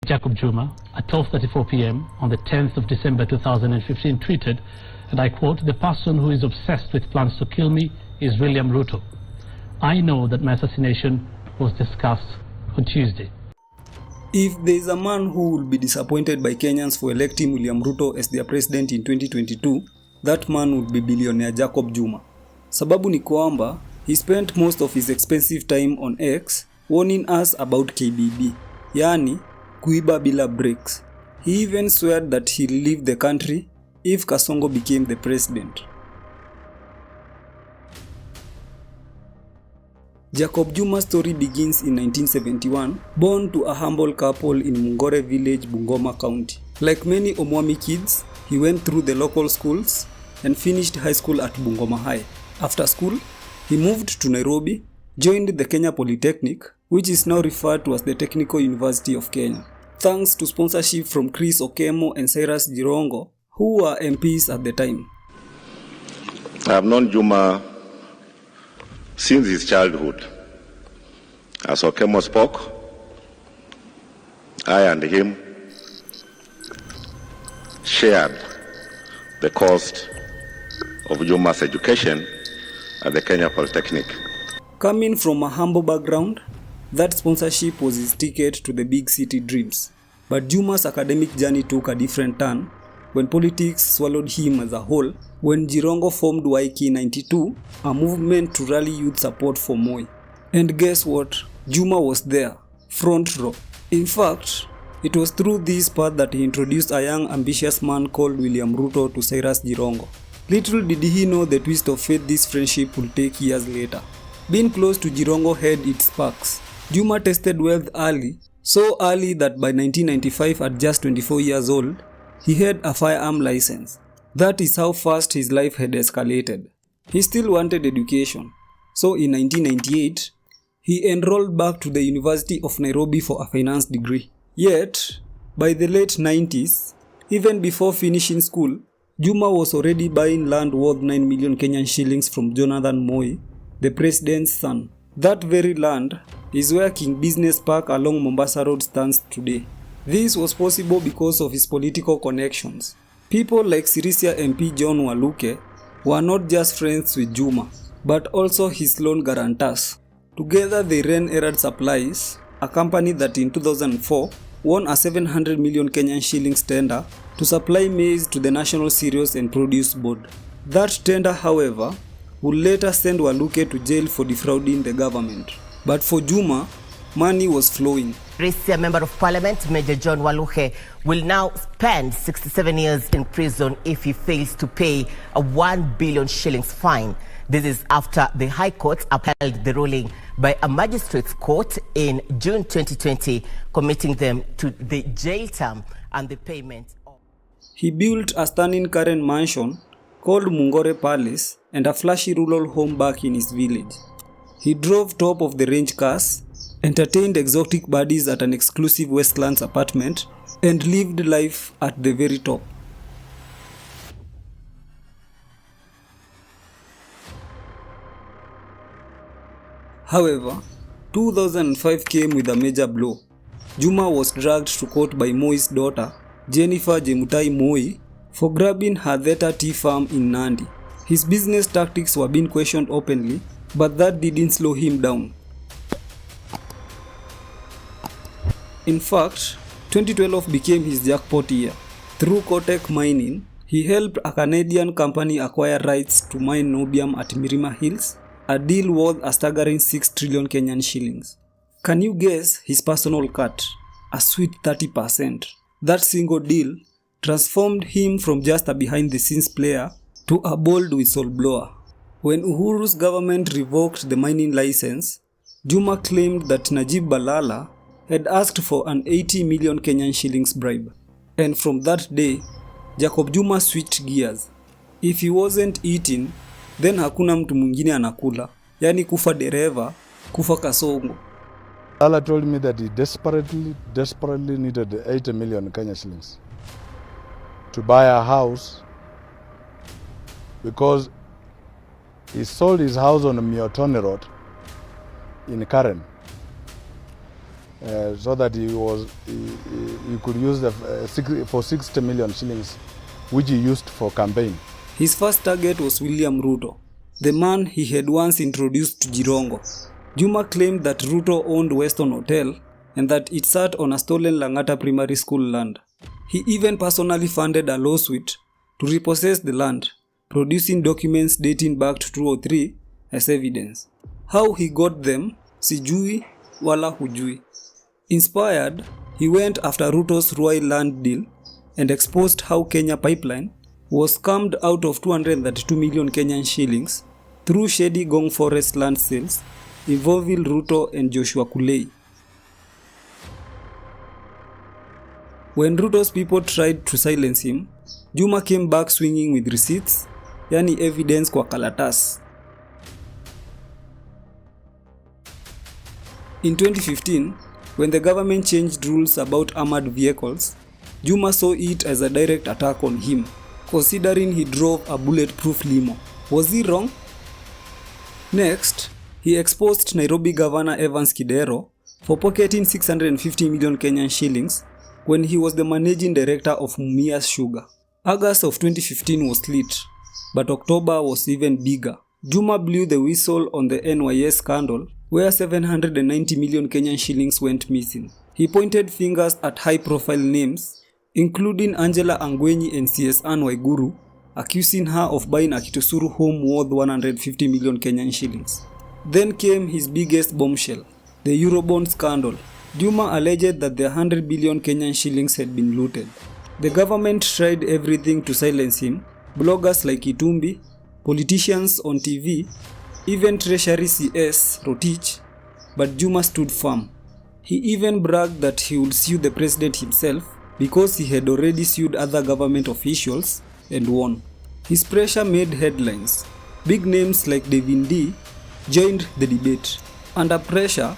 Jacob Juma at 12:34 p.m. on the 10th of December 2015 tweeted, and I quote, "The person who is obsessed with plans to kill me is William Ruto. I know that my assassination was discussed on Tuesday." If there is a man who will be disappointed by Kenyans for electing William Ruto as their president in 2022, that man would be billionaire Jacob Juma. Sababu ni kwamba he spent most of his expensive time on X warning us about KBB, yani kuiba bila breaks. He even swore that he'll leave the country if Kasongo became the president. Jacob Juma's story begins in 1971, born to a humble couple in Mungore village, Bungoma County. Like many Omwami kids, he went through the local schools and finished high school at Bungoma High. After school, he moved to Nairobi, joined the Kenya Polytechnic, which is now referred to as the Technical University of Kenya, thanks to sponsorship from Chris Okemo and Cyrus Jirongo, who were MPs at the time. I have known Juma since his childhood. As Okemo spoke, I and him shared the cost of Juma's education at the Kenya Polytechnic. Coming from a humble background, that sponsorship was his ticket to the big city dreams. But Juma's academic journey took a different turn when politics swallowed him as a whole, when Jirongo formed YK 92, a movement to rally youth support for Moi. And guess what? Juma was there, front row. In fact, it was through this path that he introduced a young ambitious man called William Ruto to Cyrus Jirongo. Little did he know the twist of fate this friendship would take years later. Being close to Jirongo had its perks. Juma tested wealth early, so early that by 1995 at just 24 years old, he had a firearm license. That is how fast his life had escalated. He still wanted education, so in 1998, he enrolled back to the University of Nairobi for a finance degree. Yet, by the late 90s, even before finishing school, Juma was already buying land worth 9 million Kenyan shillings from Jonathan Moi, the president's son. That very land is where King Business Park along Mombasa Road stands today. This was possible because of his political connections. People like Sirisia MP John Waluke were not just friends with Juma, but also his loan guarantors. Together they ran Erad Supplies, a company that in 2004 won a 700 million Kenyan shillings tender to supply maize to the National Cereals and Produce Board. That tender, however, would later send Waluke to jail for defrauding the government. But for Juma, money was flowing. Risia Member of Parliament Major John Waluke will now spend 67 years in prison if he fails to pay a 1 billion shillings fine. This is after the High Court upheld the ruling by a magistrate's court in June 2020, committing them to the jail term and the payment of... He built a stunning Karen mansion called Mungore Palace and a flashy rural home back in his village. He drove top-of-the-range cars, entertained exotic bodies at an exclusive Westlands apartment, and lived life at the very top. However, 2005 came with a major blow. Juma was dragged to court by Moi's daughter, Jennifer Jemutai Moi, for grabbing her Theta tea farm in Nandi. His business tactics were being questioned openly, but that didn't slow him down. In fact, 2012 became his jackpot year. Through Kotek Mining, he helped a Canadian company acquire rights to mine niobium at Mirima Hills, a deal worth a staggering 6 trillion Kenyan shillings. Can you guess his personal cut? A sweet 30%. That single deal transformed him from just a behind-the-scenes player to a bold whistleblower. When Uhuru's government revoked the mining license, Juma claimed that Najib Balala had asked for an 80 million Kenyan shillings bribe. And from that day, Jacob Juma switched gears. If he wasn't eating, then hakuna mtu mwingine anakula. Yani kufa dereva, kufa Kasongo. Balala told me that he desperately needed 80 million Kenyan shillings to buy a house because he sold his house on Miotoni Road in Karen. so that he could use for 60 million shillings, which he used for campaign. His first target was William Ruto, the man he had once introduced to Jirongo. Juma claimed that Ruto owned Weston Hotel and that it sat on a stolen Langata primary school land. He even personally funded a lawsuit to repossess the land, producing documents dating back to 2003 as evidence. How he got them, sijui wala hujui. Inspired, he went after Ruto's Ruai land deal and exposed how Kenya Pipeline was scammed out of 232 million Kenyan shillings through shady Gong Forest land sales involving Ruto and Joshua Kulei. When Ruto's people tried to silence him, Juma came back swinging with receipts, yani evidence kwa kalatas. In 2015, when the government changed rules about armored vehicles, Juma saw it as a direct attack on him, considering he drove a bulletproof limo. Was he wrong? Next, he exposed Nairobi Governor Evans Kidero for pocketing 650 million Kenyan shillings when he was the managing director of Mumias Sugar. August of 2015 was lit, but October was even bigger. Juma blew the whistle on the NYS scandal, where 790 million Kenyan shillings went missing. He pointed fingers at high-profile names, including Angela Angwenyi and CS Ann Waiguru, accusing her of buying a Kitusuru home worth 150 million Kenyan shillings. Then came his biggest bombshell, the Eurobond scandal. Juma alleged that the 100 billion Kenyan shillings had been looted. The government tried everything to silence him, bloggers like Itumbi, politicians on TV, even Treasury CS Rotich, but Juma stood firm. He even bragged that he would sue the president himself because he had already sued other government officials and won. His pressure made headlines. Big names like Devin D joined the debate. Under pressure,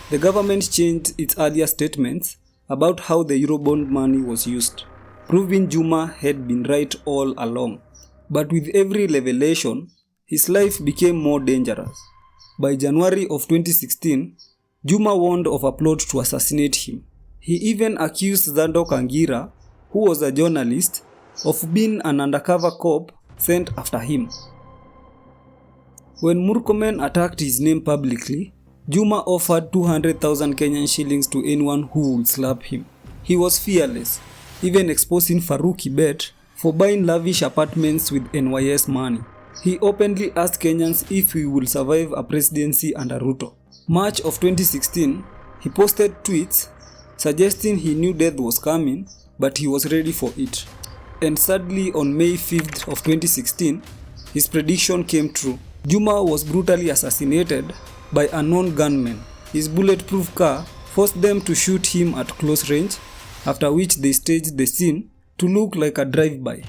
the government changed its earlier statements about how the Eurobond money was used, proving Juma had been right all along. But with every revelation, his life became more dangerous. By January of 2016, Juma warned of a plot to assassinate him. He even accused Zando Kangira, who was a journalist, of being an undercover cop sent after him. When Murkomen attacked his name publicly, Juma offered 200,000 Kenyan shillings to anyone who would slap him. He was fearless, even exposing Farouk Kibet for buying lavish apartments with NYS money. He openly asked Kenyans if he would survive a presidency under Ruto. March of 2016, he posted tweets suggesting he knew death was coming, but he was ready for it. And sadly, on May 5th of 2016, his prediction came true. Juma was brutally assassinated by unknown gunmen. His bulletproof car forced them to shoot him at close range, after which they staged the scene to look like a drive-by.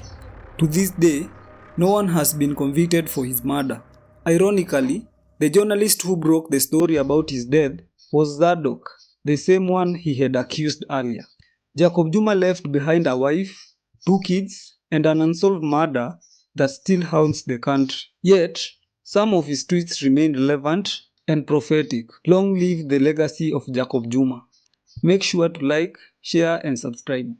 To this day, no one has been convicted for his murder. Ironically, the journalist who broke the story about his death was Zadok, the same one he had accused earlier. Jacob Juma left behind a wife, 2 kids, and an unsolved murder that still haunts the country. Yet, some of his tweets remain relevant and prophetic. Long live the legacy of Jacob Juma. Make sure to like, share, and subscribe.